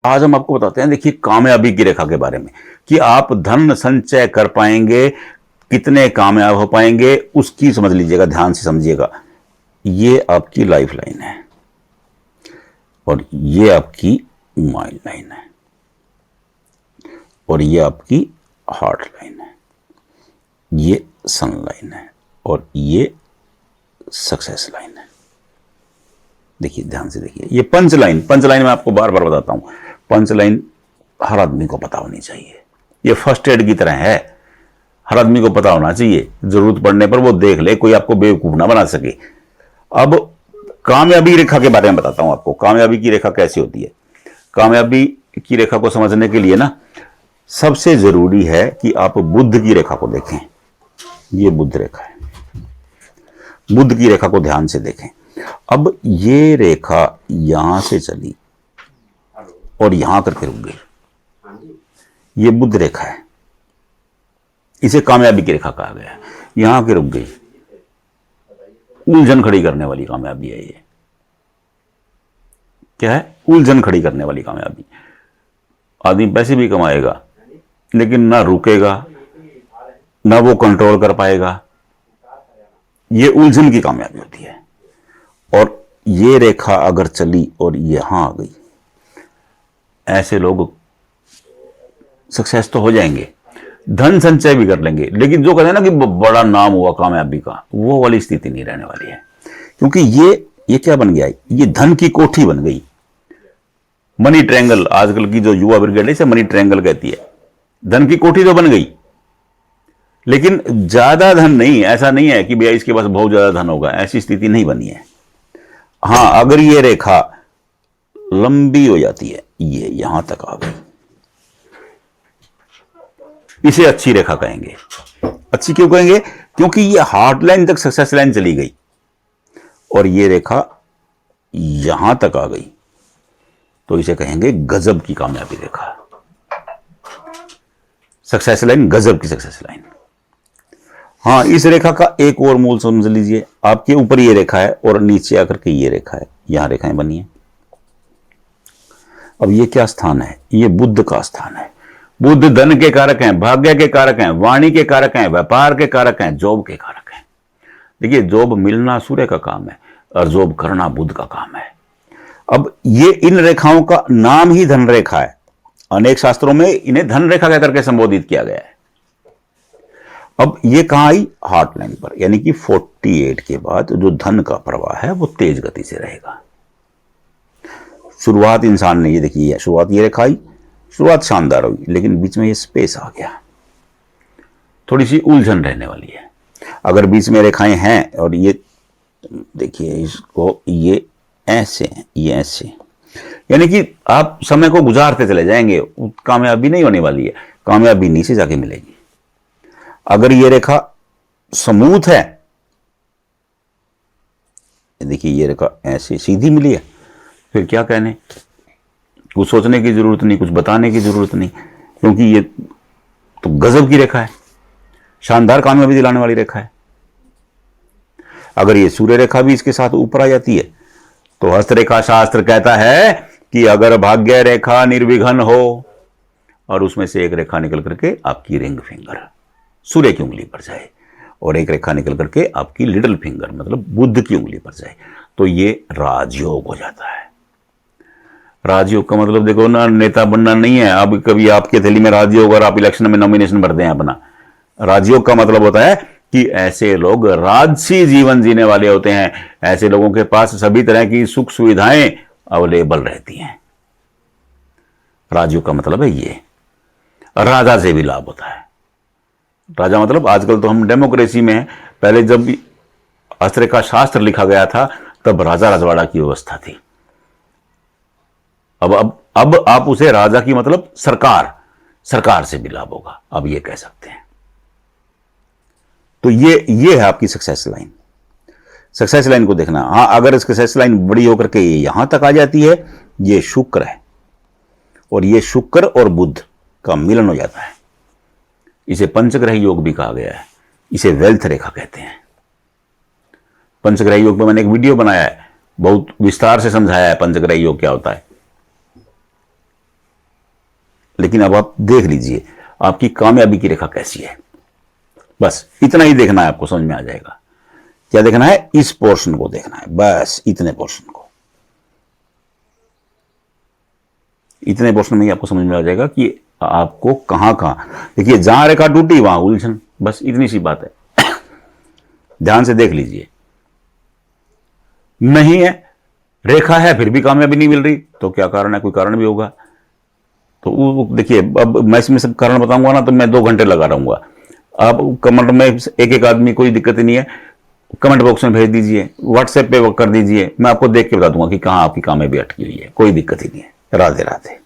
आज हम आपको बताते हैं, देखिए, कामयाबी की रेखा के बारे में कि आप धन संचय कर पाएंगे, कितने कामयाब हो पाएंगे, उसकी समझ लीजिएगा, ध्यान से समझिएगा। ये आपकी लाइफ लाइन है और ये आपकी माइंड लाइन है और ये आपकी हार्ट लाइन है, ये सन लाइन है और ये सक्सेस लाइन है। देखिए, ध्यान से देखिए, ये पंच लाइन मैं आपको बार बार बताता हूं, पंच लाइन हर आदमी को पता होनी चाहिए। ये फर्स्ट एड की तरह है, हर आदमी को पता होना चाहिए, जरूरत पड़ने पर वो देख ले, कोई आपको बेवकूफ ना बना सके। अब कामयाबी रेखा के बारे में बताता हूं आपको, कामयाबी की रेखा कैसी होती है। कामयाबी की रेखा को समझने के लिए ना सबसे जरूरी है कि आप बुध की रेखा को देखें। ये बुध रेखा है, बुध की रेखा को ध्यान से देखें। अब ये रेखा यहां से चली और यहां करके रुक गई, ये बुध रेखा है, इसे कामयाबी की रेखा कहा गया है। यहां के रुक गई, उलझन खड़ी करने वाली कामयाबी है ये। क्या है? उलझन खड़ी करने वाली कामयाबी। आदमी पैसे भी कमाएगा लेकिन ना रुकेगा, ना वो कंट्रोल कर पाएगा। ये उलझन की कामयाबी होती है। और ये रेखा अगर चली और यहां आ गई, ऐसे लोग सक्सेस तो हो जाएंगे, धन संचय भी कर लेंगे, लेकिन जो कहते हैं ना कि बड़ा नाम हुआ कामयाबी का, वो वाली स्थिति नहीं रहने वाली है। क्योंकि ये क्या बन गया? ये धन की कोठी बन गई, मनी ट्रायंगल। आजकल की जो युवा ब्रिगेड है इसे मनी ट्रायंगल कहती है। धन की कोठी तो बन गई, लेकिन ज्यादा धन नहीं। ऐसा नहीं है कि भैया इसके पास बहुत ज्यादा धन होगा, ऐसी स्थिति नहीं बनी है। हां, अगर ये रेखा लंबी हो जाती है, ये यहां तक आ गई, इसे अच्छी रेखा कहेंगे। अच्छी क्यों कहेंगे? क्योंकि ये हार्ट लाइन तक सक्सेस लाइन चली गई और ये रेखा यहां तक आ गई, तो इसे कहेंगे गजब की कामयाबी रेखा, सक्सेस लाइन, गजब की सक्सेस लाइन। हां, इस रेखा का एक और मूल समझ लीजिए। आपके ऊपर ये रेखा है और नीचे आकर के ये रेखा है, यहां रेखाएं बनी है। अब ये क्या स्थान है? ये बुध का स्थान है। बुध धन के कारक हैं, भाग्य के कारक हैं, वाणी के कारक हैं, व्यापार के कारक हैं, जॉब के कारक हैं। देखिए, जॉब मिलना सूर्य का काम है और जॉब करना बुध का काम है। अब ये इन रेखाओं का नाम ही धन रेखा है। अनेक शास्त्रों में इन्हें धन रेखा कहकर के संबोधित किया गया है। अब ये कहां आई? हार्ट लाइन पर, यानी कि 48 के बाद जो धन का प्रवाह है वो तेज गति से रहेगा। शुरुआत इंसान ने, ये देखिए, शुरुआत ये रेखा आई, शुरुआत शानदार हुई, लेकिन बीच में ये स्पेस आ गया, थोड़ी सी उलझन रहने वाली है। अगर बीच में रेखाएं हैं और ये देखिए, इसको ये ऐसे, ये ऐसे, यानी कि आप समय को गुजारते चले जाएंगे, कामयाबी नहीं होने वाली है, कामयाबी नीचे जाके मिलेगी। अगर ये रेखा स्मूथ है, देखिए ये रेखा ऐसे सीधी मिली है, फिर क्या कहने, कुछ सोचने की जरूरत नहीं, कुछ बताने की जरूरत नहीं, क्योंकि ये तो गजब की रेखा है, शानदार कामयाबी दिलाने वाली रेखा है। अगर ये सूर्य रेखा भी इसके साथ ऊपर आ जाती है, तो हस्तरेखा शास्त्र कहता है कि अगर भाग्य रेखा निर्विघ्न हो और उसमें से एक रेखा निकल करके आपकी रिंग फिंगर सूर्य की उंगली पर जाए और एक रेखा निकल करके आपकी लिटिल फिंगर मतलब बुध की उंगली पर जाए, तो ये राजयोग हो जाता है। राजयोग का मतलब देखो ना, नेता बनना नहीं है। अब कभी आपके थैली में राजयोग और आप इलेक्शन में नॉमिनेशन भरते हैं अपना। राजयोग का मतलब होता है कि ऐसे लोग राजसी जीवन जीने वाले होते हैं, ऐसे लोगों के पास सभी तरह की सुख सुविधाएं अवेलेबल रहती हैं। राजयोग का मतलब है ये। राजा से भी लाभ होता है। राजा मतलब, आजकल तो हम डेमोक्रेसी में हैं, पहले जब हस्तरेखा शास्त्र लिखा गया था तब राजा रजवाड़ा की व्यवस्था थी। अब आप उसे राजा की मतलब सरकार से भी लाभ होगा, अब ये कह सकते हैं। तो ये है आपकी सक्सेस लाइन। सक्सेस लाइन को देखना। हां, अगर सक्सेस लाइन बड़ी होकर के ये यहां तक आ जाती है, ये शुक्र है और ये शुक्र और बुध का मिलन हो जाता है, इसे पंचग्रह योग भी कहा गया है, इसे वेल्थ रेखा कहते हैं। पंचग्रह योग पर मैंने एक वीडियो बनाया है, बहुत विस्तार से समझाया है पंचग्रह योग क्या होता है। लेकिन अब आप देख लीजिए आपकी कामयाबी की रेखा कैसी है। बस इतना ही देखना है, आपको समझ में आ जाएगा। क्या देखना है? इस पोर्शन को देखना है, बस इतने पोर्शन को। इतने पोर्शन में ही आपको समझ में आ जाएगा कि आपको कहां कहां, देखिए जहां रेखा टूटी वहां उलझन, बस इतनी सी बात है। ध्यान से देख लीजिए। नहीं है, रेखा है फिर भी कामयाबी नहीं मिल रही, तो क्या कारण है? कोई कारण भी होगा। तो वो देखिए, अब मैं इसमें सब कारण बताऊंगा ना तो मैं 2 घंटे लगा रहूंगा। आप कमेंट में एक एक आदमी, कोई दिक्कत ही नहीं है, कमेंट बॉक्स में भेज दीजिए, व्हाट्सएप पे कर दीजिए, मैं आपको देख के बता दूंगा कि कहां आपकी कामयाबी अटकी हुई है। कोई दिक्कत ही नहीं है। राधे राधे।